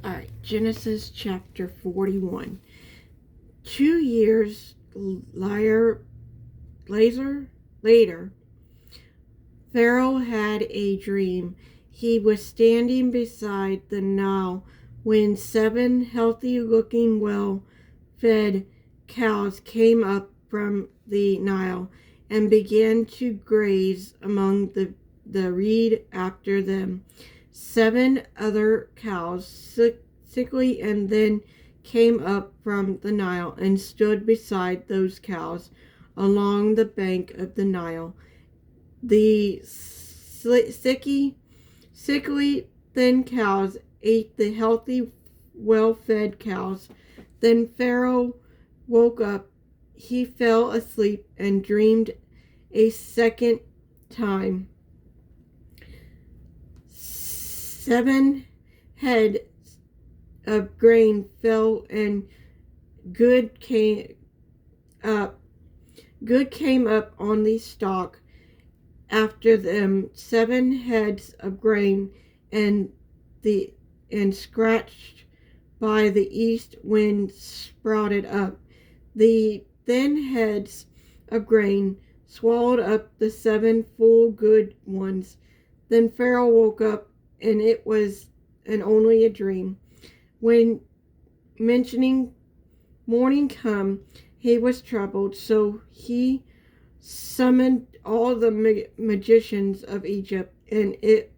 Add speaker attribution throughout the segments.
Speaker 1: All right, Genesis chapter 41. 2 years later, Pharaoh had a dream. He was standing beside the Nile when 7 healthy-looking, well-fed cows came up from the Nile and began to graze among the reed after them. 7 other cows, sickly, and then came up from the Nile and stood beside those cows along the bank of the Nile. The sickly, thin cows ate the healthy, well-fed cows. Then Pharaoh woke up. He fell asleep and dreamed a second time. 7 heads of grain fell, and good came up. Good came up on the stalk after them. 7 heads of grain, and scratched by the east wind sprouted up. The thin heads of grain swallowed up the 7 full good ones. Then Pharaoh woke up, and it was only a dream. When morning come, he was troubled, so he summoned all the magicians of Egypt, and it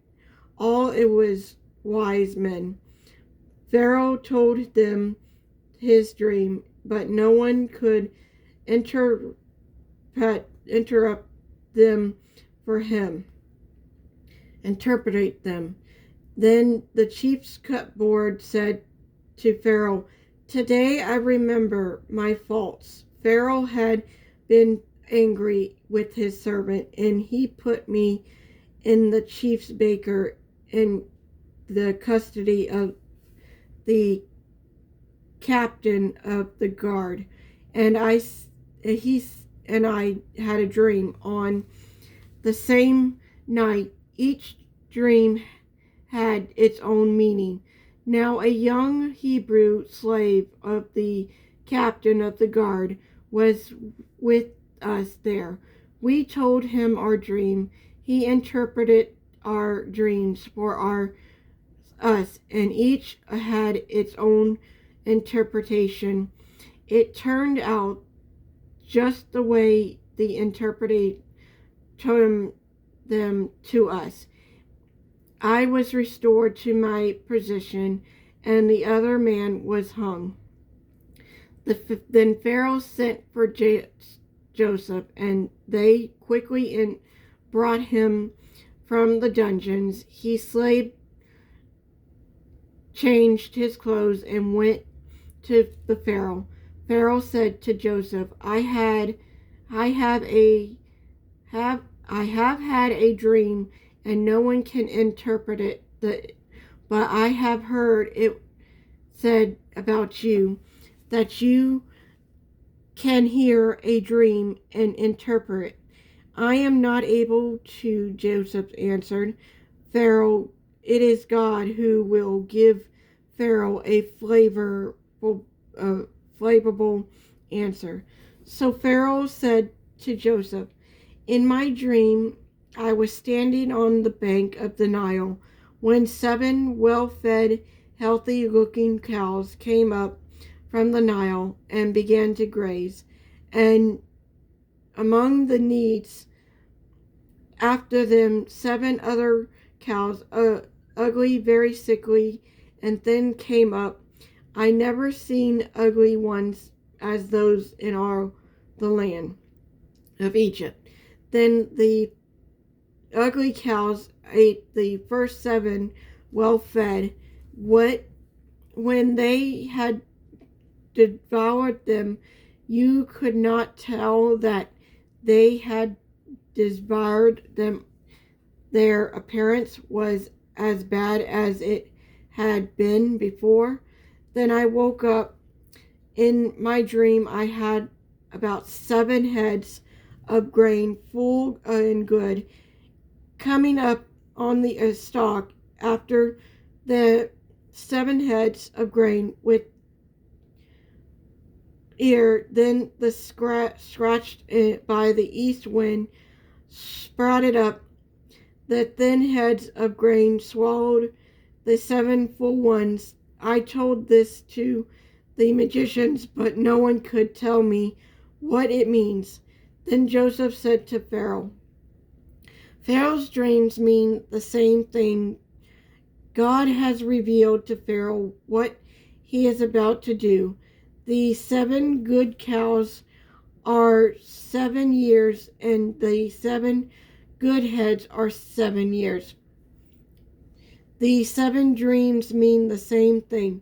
Speaker 1: was wise men. Pharaoh told them his dream, but no one could interrupt them for him. Interpret them. Then the chief's cupboard said to Pharaoh, "Today I remember my faults." Pharaoh had been angry with his servant, and he put me in the chief's baker in the custody of the captain of the guard. And I had a dream on the same night. Each dream had its own meaning. Now a young Hebrew slave of the captain of the guard was with us there. We told him our dream. He interpreted our dreams for us, and each had its own interpretation. It turned out just the way the interpreter told them to us. I was restored to my position, and the other man was hung. Then Pharaoh sent for Joseph, and they quickly brought him from the dungeons. He changed his clothes, and went to the Pharaoh. Pharaoh said to Joseph, I have had a dream, and no one can interpret it. But I have heard it said about you that you can hear a dream and interpret. I am not able to, Joseph answered. Pharaoh, it is God who will give Pharaoh a flavorful answer. So Pharaoh said to Joseph, in my dream, I was standing on the bank of the Nile when 7 well-fed, healthy-looking cows came up from the Nile and began to graze. And among the needs after them, 7 other cows, ugly, very sickly, and thin, came up. I never seen ugly ones as those in the land of Egypt. Then the ugly cows ate the first 7 well-fed. When they had devoured them, you could not tell that they had devoured them. Their appearance was as bad as it had been before. Then I woke up. In my dream, I had about 7 heads of grain, full and good, coming up on the stalk after 7 heads of grain with ear. Then the scratched by the east wind sprouted up. The thin heads of grain swallowed the 7 full ones. I told this to the magicians, but no one could tell me what it means. Then Joseph said to Pharaoh, Pharaoh's dreams mean the same thing. God has revealed to Pharaoh what he is about to do. The 7 good cows are 7 years, and the 7 good heads are 7 years. The 7 dreams mean the same thing.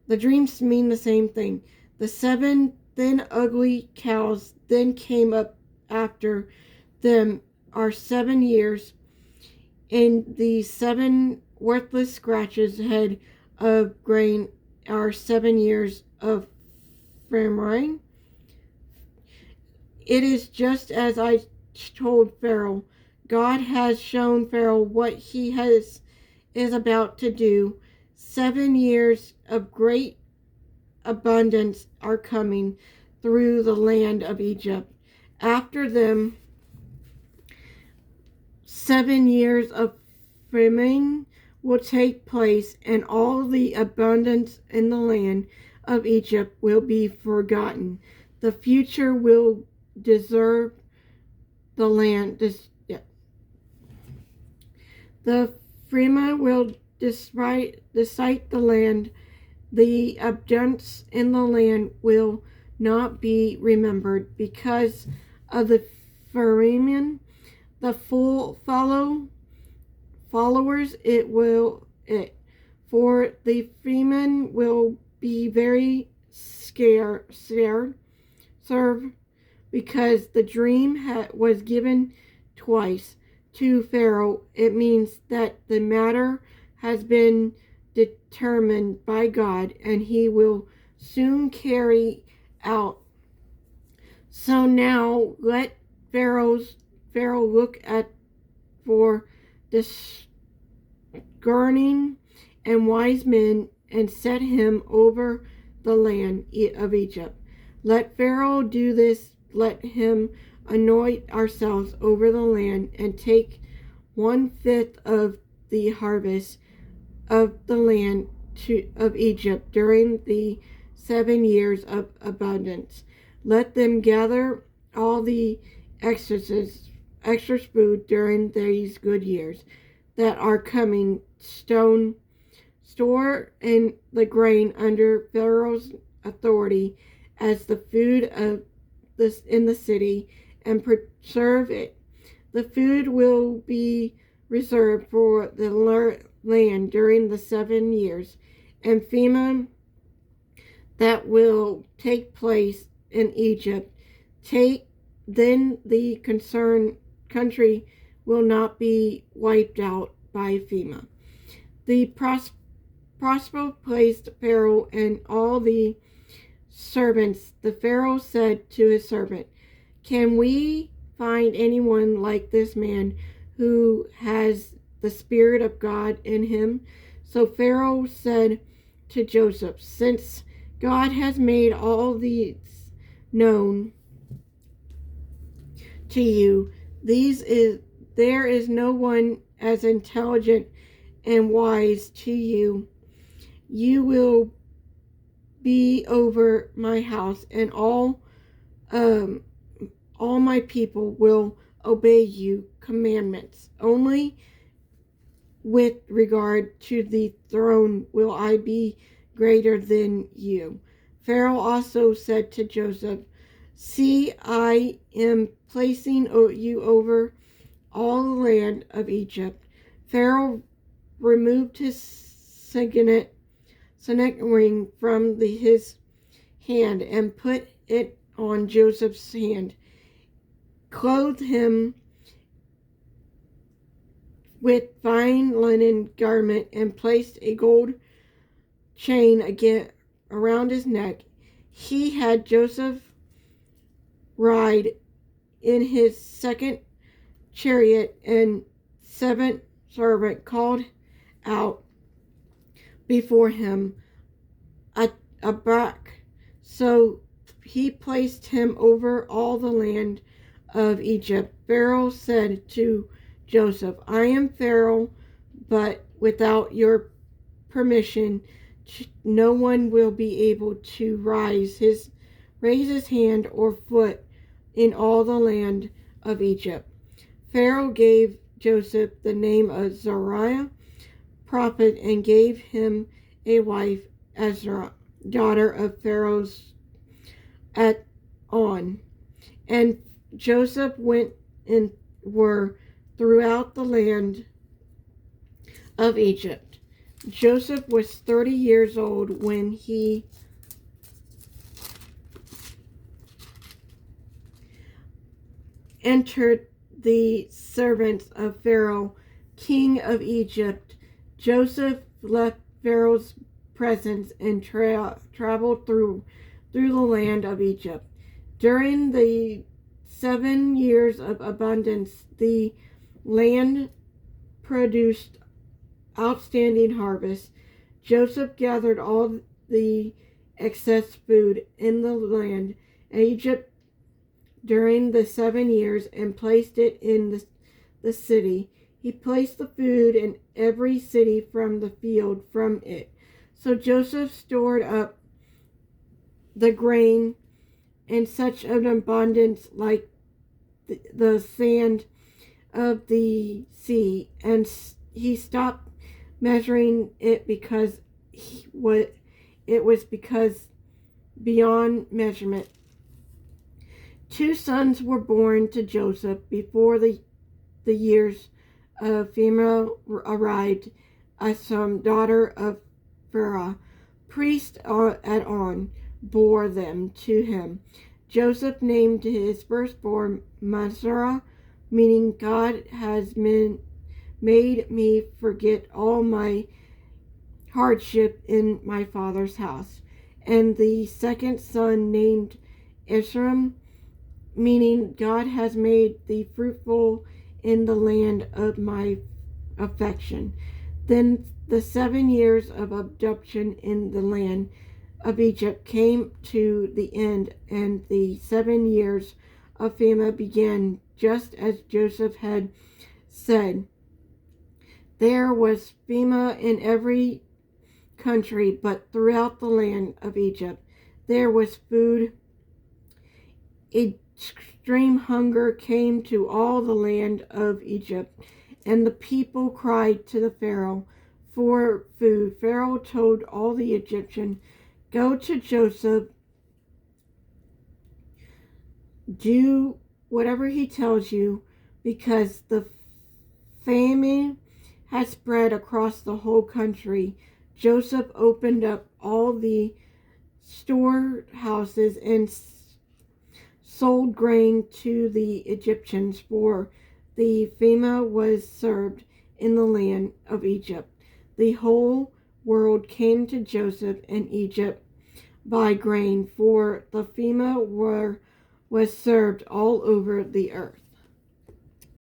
Speaker 1: The dreams mean the same thing. The 7 thin, ugly cows then came up after them are 7 years, and the 7 worthless scratches head of grain are 7 years of famine. It is just as I told Pharaoh. God has shown Pharaoh what he is about to do. 7 years of great abundance are coming through the land of Egypt. After them, 7 years of famine will take place, and all the abundance in the land of Egypt will be forgotten. The future will deserve the land. The famine will decide the land. The abundance in the land will not be remembered because of the famine. The followers for the famine will be very scared because the dream was given twice to Pharaoh. It means that the matter has been determined by God, and he will soon carry out. So now let Pharaoh look at for discerning and wise men, and set him over the land of Egypt. Let Pharaoh do this. Let him anoint ourselves over the land, and take 1/5 of the harvest of the land of Egypt during the 7 years of abundance. Let them gather all the extra food during these good years that are coming. Store in the grain under Pharaoh's authority as the food of this in the city, and preserve it. The food will be reserved for the land during the 7 years, and famine that will take place in Egypt. Then the concerned country will not be wiped out by famine. The prosper placed Pharaoh and all the servants. The Pharaoh said to his servant, "Can we find anyone like this man who has the Spirit of God in him?" So Pharaoh said to Joseph, "Since God has made all these known to you, there is no one as intelligent and wise to you. You will be over my house, and all my people will obey you commandments. Only with regard to the throne will I be greater than you." Pharaoh also said to Joseph, "See, I am placing you over all the land of Egypt." Pharaoh removed his signet ring from his hand and put it on Joseph's hand, clothed him with fine linen garment, and placed a gold chain again around his neck. He had Joseph ride in his second chariot, and 7 servants called out, before him a back. So he placed him over all the land of Egypt. Pharaoh said to Joseph, I am Pharaoh, but without your permission, no one will be able to raise his hand or foot in all the land of Egypt. Pharaoh gave Joseph the name of Zariah, prophet, and gave him a wife, Ezra, daughter of Pharaoh's at On. And Joseph went and were throughout the land of Egypt. Joseph was 30 years old when he entered the servants of Pharaoh, king of Egypt. Joseph left Pharaoh's presence and traveled through the land of Egypt. During the 7 years of abundance, the land produced outstanding harvest. Joseph gathered all the excess food in the land of Egypt during the 7 years and placed it in the city. He placed the food in every city from the field from it. So Joseph stored up the grain in such an abundance like the sand of the sea, and he stopped measuring it because it was because beyond measurement. 2 sons were born to Joseph before the years of Pharaoh arrived. Asam, daughter of Pharaoh, priest at On, bore them to him. Joseph named his firstborn Mizrah, meaning God has made me forget all my hardship in my father's house. And the second son named Ephraim, meaning God has made thee fruitful in the land of my affection. Then the 7 years of abduction in the land of Egypt came to the end, and the 7 years of famine began, just as Joseph had said. There was famine in every country, but throughout the land of Egypt there was food. Extreme hunger came to all the land of Egypt, and the people cried to the Pharaoh for food. Pharaoh told all the Egyptians, go to Joseph, do whatever he tells you, because the famine has spread across the whole country. Joseph opened up all the storehouses and sold grain to the Egyptians, for the famine was served in the land of Egypt. The whole world came to Joseph in Egypt by grain, for the famine was served all over the earth.